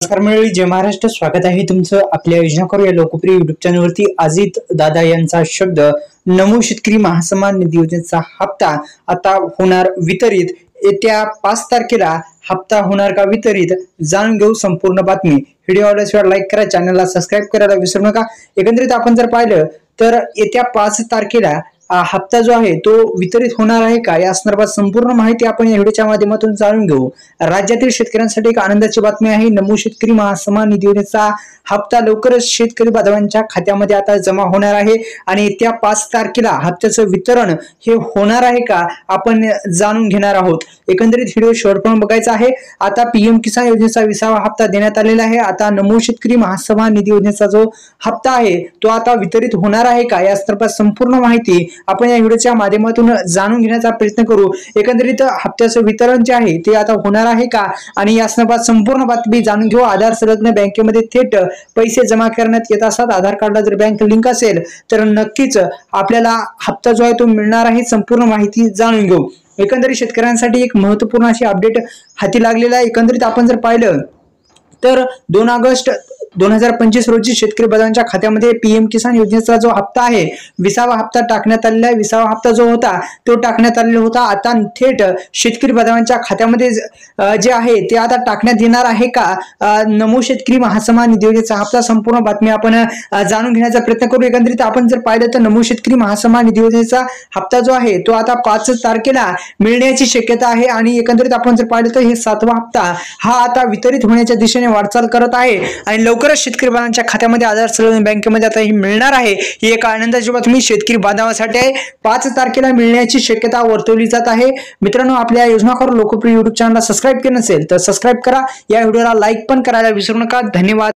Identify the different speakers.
Speaker 1: नमस्कार मंडळी, जय महाराष्ट्र. स्वागत आहे तुमचं आपल्या योजना करू या लोकप्रिय युट्यूब चॅनलवरती. अजित दादा यांचा शब्द, नमो शेतकरी महासन्मान निधी योजनेचा हप्ता आता होणार वितरित. येत्या 5 तारखेला हप्ता होणार का वितरित, जाणून घेऊ संपूर्ण बातमी. व्हिडिओ आवडल्यास लाईक करा, चॅनलला सबस्क्राईब करायला विसरू नका. एकंदरीत आपण जर पाहिलं तर येत्या 5 तारखेला हप्ता जो आहे तो वितरित होणार आहे का, या संदर्भात संपूर्ण माहिती आपण या व्हिडिओच्या माध्यमातून जाणून घेऊ. राज्यातील शेतकऱ्यांसाठी एक आनंदाची बातमी आहे. नमो शेतकरी महासन्मान निधी योजनेचा हप्ता लवकरच शेतकरी बांधवांच्या खात्यामध्ये आता जमा होणार आहे आणि येत्या 5 तारखेला हप्त्याचं वितरण हे होणार आहे का, आपण जाणून घेणार आहोत. एकंदरीत व्हिडिओ शेवटपर्यंत बघायचा आहे. आता पीएम किसान योजनेचा 20वा हप्ता देण्यात आलेला आहे. आता नमो शेतकरी महासन्मान निधी योजनेचा जो हप्ता आहे तो आता वितरित होणार आहे का, या संदर्भात संपूर्ण माहिती आपण या व्हिडिओच्या माध्यमातून जाणून घेण्याचा प्रयत्न करू. एकंदरीत हप्त्याचं वितरण जे आहे ते आता होणार आहे का, आणि या संदर्भात संपूर्ण बातमी जाणून घेऊ. आधार संलग्न बँकेमध्ये थेट पैसे जमा करण्यात येत असतात. आधार कार्डला जर बँक लिंक असेल तर नक्कीच आपल्याला हप्ता जो आहे तो मिळणार आहे. संपूर्ण माहिती जाणून घेऊ. एकंदरीत शेतकऱ्यांसाठी एक महत्त्वपूर्ण अशी अपडेट हाती लागलेला आहे. एकंदरीत आपण जर पाहिलं तर 2 ऑगस्ट 2025 रोजी शेतकरी बांधवांच्या खात्यामध्ये पीएम किसान योजनेचा जो हप्ता आहे 20वा हप्ता टाकण्यात आलेला आहे. 20वा हप्ता जो होता तो टाकण्यात आलेला होता. आता थेट शेतकरी बांधवांच्या खात्यामध्ये जे आहे ते आता टाकण्यात येणार आहे का, नमो शेतकरी महासन्मान निधी योजनेचा हप्ता, संपूर्ण बातमी आपण जाणून घेण्याचा प्रयत्न करू. एकंदरीत आपण जर पाहिलं तर नमो शेतकरी महासन्मान निधी योजनेचा हप्ता जो आहे तो आता 5 तारखेला मिळण्याची शक्यता आहे. आणि एकंदरीत आपण जर पाहिलं तर हे 7वा हप्ता हा आता वितरित होण्याच्या दिशेने वाटचाल करत आहे आणि लवकरच शेतकरी बांधवांच्या खात्यामध्ये आधार संलग्न बँकेमध्ये आता ही मिळणार आहे. ही एक आनंदाची बातमी शेतकरी बांधवांसाठी आहे. 5 तारखेला मिळण्याची शक्यता वर्तवली जात आहे. मित्रांनो, आपल्या योजनाखोर लोकप्रिय युट्यूब चॅनलला सबस्क्राईब केलं नसेल तर सबस्क्राईब करा. या व्हिडिओला लाईक पण करायला विसरू नका. धन्यवाद.